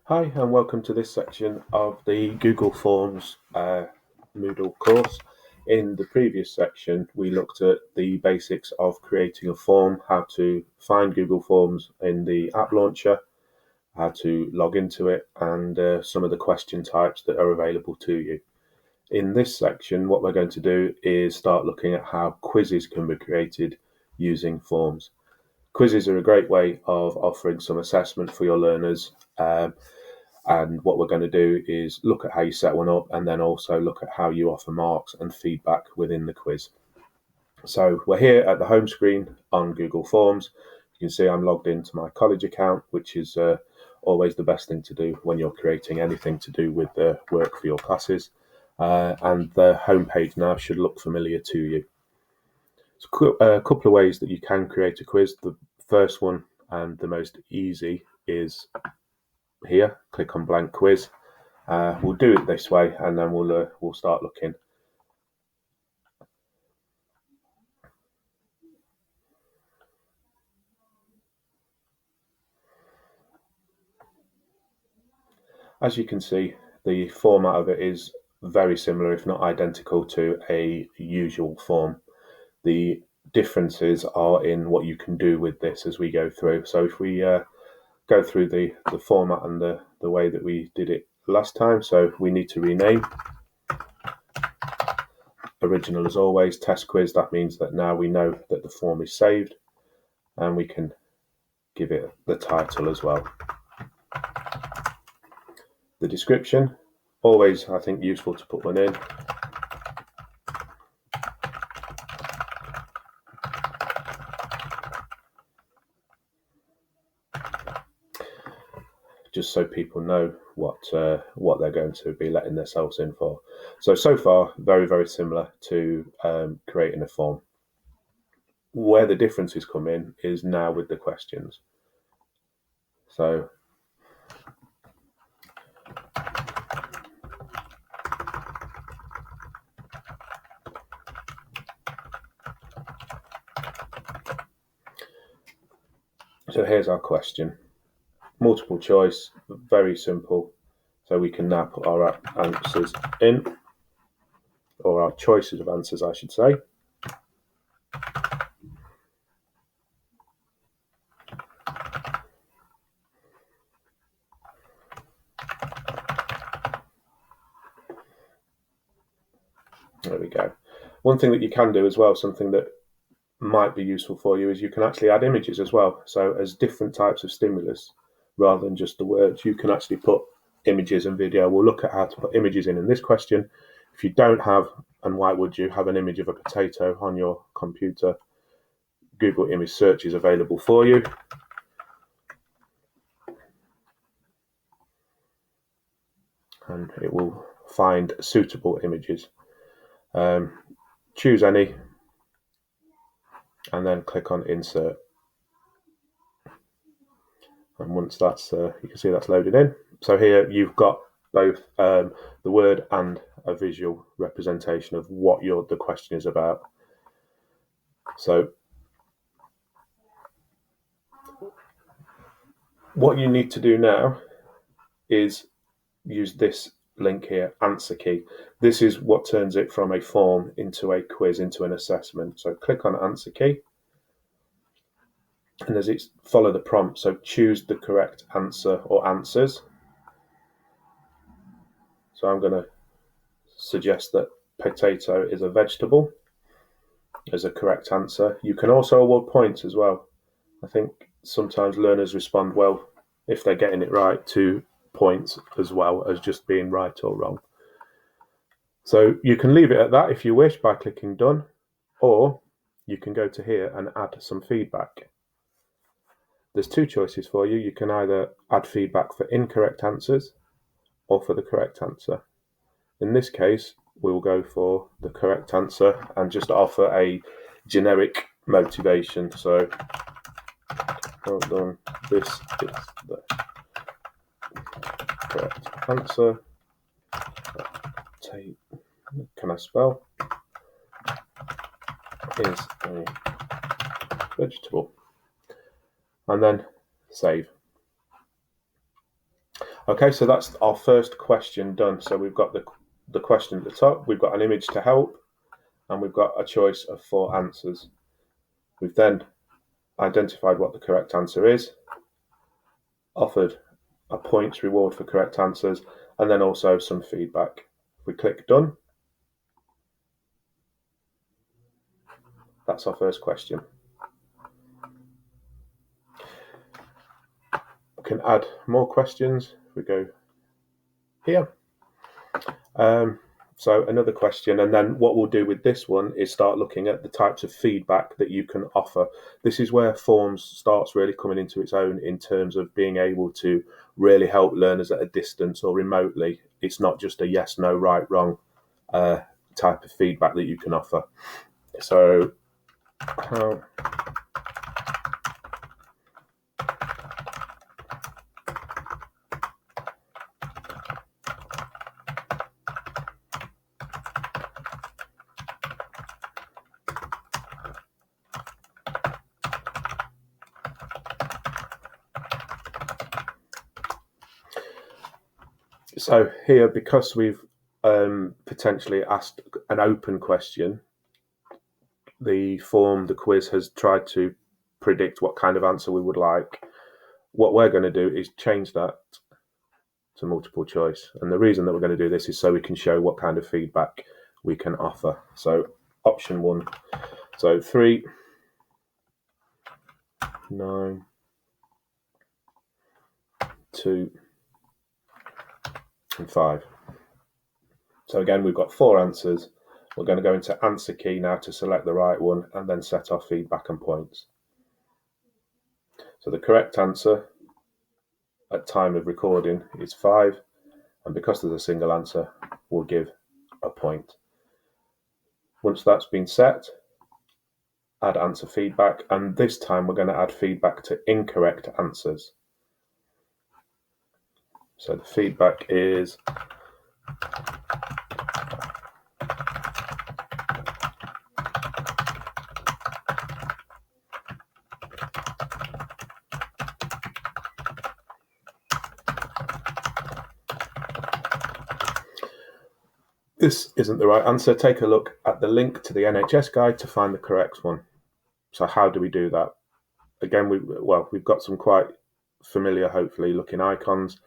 Hi and welcome to this section of the Google Forms Moodle course. In the previous section we looked at the basics of creating a form, how to find Google Forms in the app launcher, how to log into it, and some of the question types that are available to you. In this section what we're going to do is start looking at how quizzes can be created using forms. Quizzes are a great way of offering some assessment for your learners. And what we're going to do is look at how you set one up and then also look at how you offer marks and feedback within the quiz. So we're here at the home screen on Google Forms. You can see I'm logged into my college account, which is always the best thing to do when you're creating anything to do with the work for your classes. And the home page now should look familiar to you. So a couple of ways that you can create a quiz. The first one and the most easy is here. Click on blank quiz. We'll do it this way and then we'll start looking. As you can see, the format of it is very similar, if not identical, to a usual form. The differences are in what you can do with this as we go through. So if we go through the format and the way that we did it last time, so we need to rename. Original as always, test quiz, that means that now we know that the form is saved and we can give it the title as well. The description, always I think useful to put one in. Just so people know what they're going to be letting themselves in for. So far, very, very similar to creating a form. Where the differences come in is now with the questions. So here's our question. Multiple choice, very simple. So we can now put our answers in, or our choices of answers, I should say. There we go. One thing that you can do as well, something that might be useful for you, is you can actually add images as well. So as different types of stimulus, rather than just the words, you can actually put images and video. We'll look at how to put images in this question. If you don't have, and why would you, have an image of a potato on your computer, Google Image Search is available for you. And it will find suitable images. Choose any and then click on Insert. And once that's, you can see that's loaded in. So here you've got both the word and a visual representation of what the question is about. So what you need to do now is use this link here, answer key. This is what turns it from a form into a quiz, into an assessment. So click on answer key. And as it's follow the prompt, so choose the correct answer or answers. So I'm going to suggest that potato is a vegetable as a correct answer. You can also award points as well. I think sometimes learners respond well, if they're getting it right, to points as well as just being right or wrong. So you can leave it at that if you wish by clicking done, or you can go to here and add some feedback. There's two choices for you. You can either add feedback for incorrect answers or for the correct answer. In this case, we'll go for the correct answer and just offer a generic motivation. So, well done, this is the correct answer. Can I spell? Is a vegetable. And then save. Okay, so that's our first question done. So we've got the question at the top, we've got an image to help, and we've got a choice of 4 answers. We've then identified what the correct answer is, offered a points reward for correct answers, and then also some feedback. If we click done, that's our first question. We can add more questions if we go here. So another question, and then what we'll do with this one is start looking at the types of feedback that you can offer. This is where Forms starts really coming into its own in terms of being able to really help learners at a distance or remotely. It's not just a yes, no, right, wrong type of feedback that you can offer. So So here, because we've potentially asked an open question, the quiz has tried to predict what kind of answer we would like. What we're going to do is change that to multiple choice. And the reason that we're going to do this is so we can show what kind of feedback we can offer. So option 1, so 3, 9, 2, and 5. So again, we've got 4 answers. We're going to go into answer key now to select the right one and then set our feedback and points. So the correct answer at time of recording is 5, and because there's a single answer, we'll give a point. Once that's been set, add answer feedback, and this time we're going to add feedback to incorrect answers. So the feedback is this isn't the right answer. Take a look at the link to the NHS guide to find the correct one. So how do we do that? Again, we've got some quite familiar, hopefully, looking icons.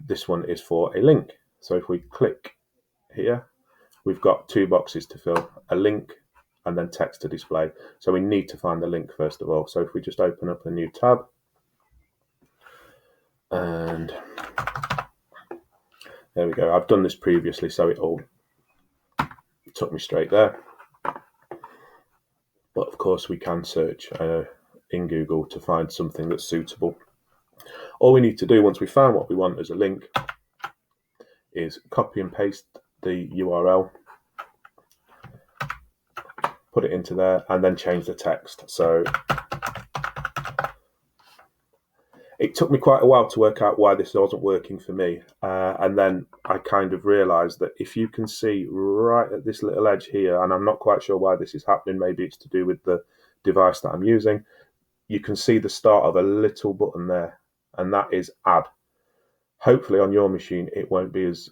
This one is for a link. So if we click here, we've got 2 boxes to fill, a link and then text to display. So we need to find the link first of all. So if we just open up a new tab, and there we go. I've done this previously, so it all took me straight there. But of course, we can search in Google to find something that's suitable. All we need to do once we found what we want as a link is copy and paste the URL, put it into there, and then change the text. So it took me quite a while to work out why this wasn't working for me. And then I kind of realized that if you can see right at this little edge here, and I'm not quite sure why this is happening, maybe it's to do with the device that I'm using, you can see the start of a little button there, and that is add. Hopefully on your machine, it won't be as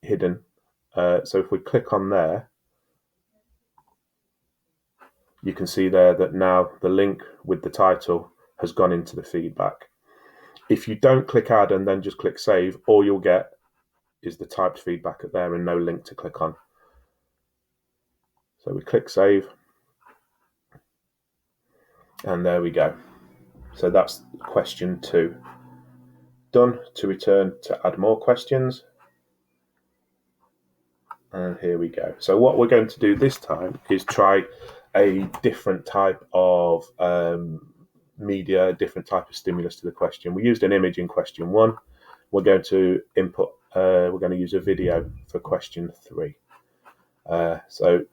hidden. So if we click on there, you can see there that now the link with the title has gone into the feedback. If you don't click add and then just click save, all you'll get is the typed feedback at there and no link to click on. So we click save, and there we go. So that's question 2. Done. To return to add more questions. And here we go. So what we're going to do this time is try a different type of media, different type of stimulus to the question. We used an image in question 1. We're going to input, we're going to use a video for question 3. So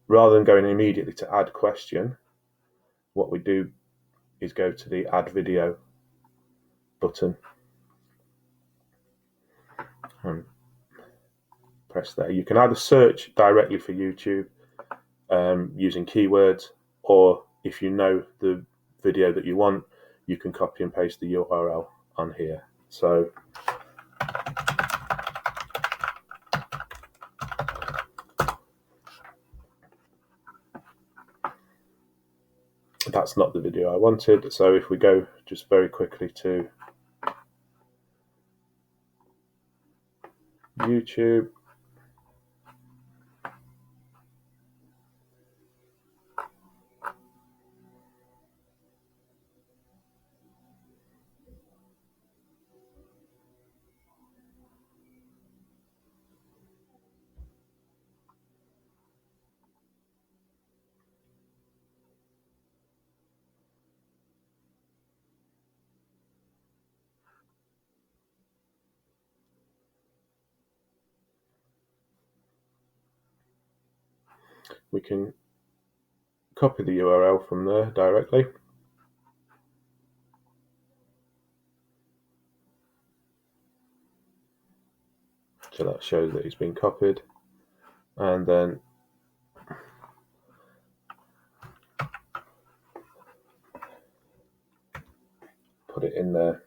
rather than going immediately to add question, what we do is go to the add video button and press there. You can either search directly for YouTube using keywords, or if you know the video that you want, you can copy and paste the URL on here. So that's not the video I wanted. So if we go just very quickly to YouTube, we can copy the URL from there directly. So that shows that it's been copied, and then put it in there.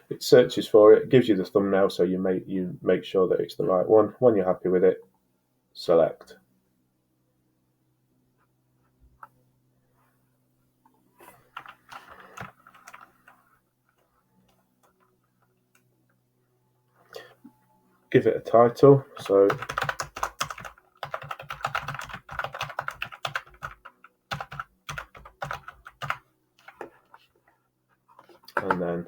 It searches for it, gives you the thumbnail, so you make sure that it's the right one. When you're happy with it, select. Give it a title, so and then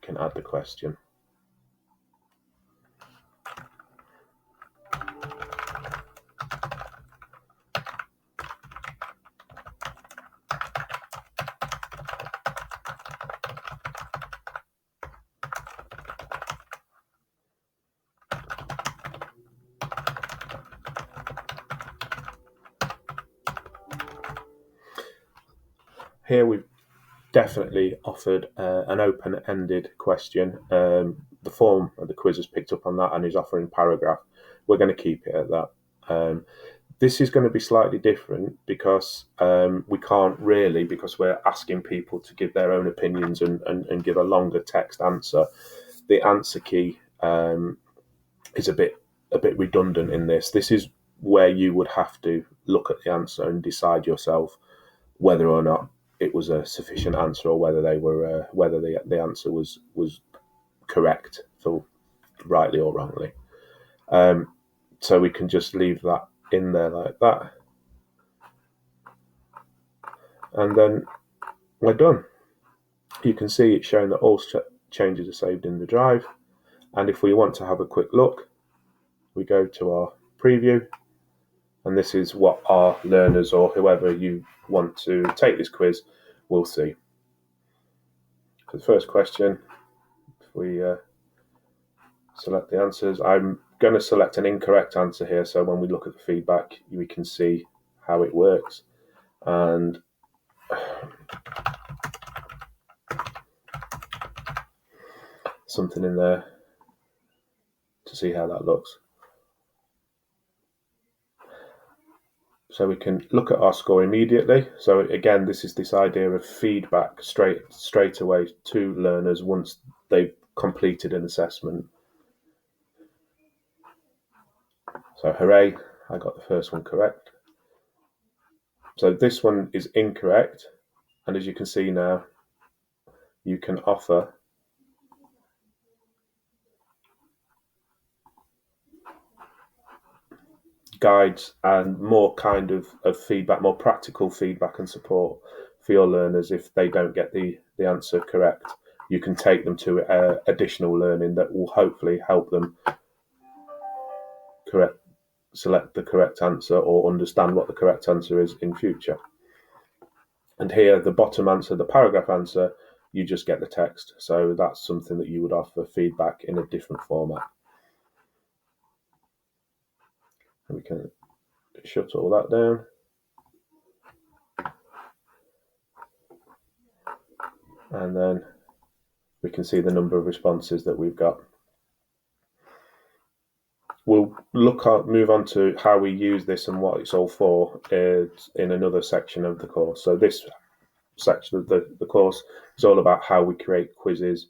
you can add the question. Here we've definitely offered an open-ended question. The form of the quiz has picked up on that and is offering paragraph. We're going to keep it at that. This is going to be slightly different because we can't really, because we're asking people to give their own opinions and give a longer text answer. The answer key is a bit redundant in this. This is where you would have to look at the answer and decide yourself whether or not it was a sufficient answer, or whether the answer was correct, so rightly or wrongly. So we can just leave that in there like that, and then we're done. You can see it's showing that all changes are saved in the drive, and if we want to have a quick look, we go to our preview, and this is what our learners or whoever you want to take this quiz will see. For the first question, if we select the answers, I'm going to select an incorrect answer here, so when we look at the feedback we can see how it works, and something in there to see how that looks. So we can look at our score immediately. So again, this is this idea of feedback straight away to learners once they've completed an assessment. So hooray, I got the first one correct. So this one is incorrect, and as you can see now, you can offer guides and more kind of feedback, more practical feedback and support for your learners if they don't get the answer correct. You can take them to additional learning that will hopefully help them select the correct answer or understand what the correct answer is in future. And here, the bottom answer, the paragraph answer, you just get the text. So that's something that you would offer feedback in a different format. And we can shut all that down. and then we can see the number of responses that we've got. We'll move on to how we use this and what it's all for in another section of the course. So this section of the course is all about how we create quizzes,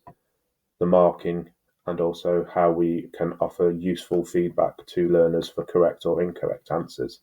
the marking, and also how we can offer useful feedback to learners for correct or incorrect answers.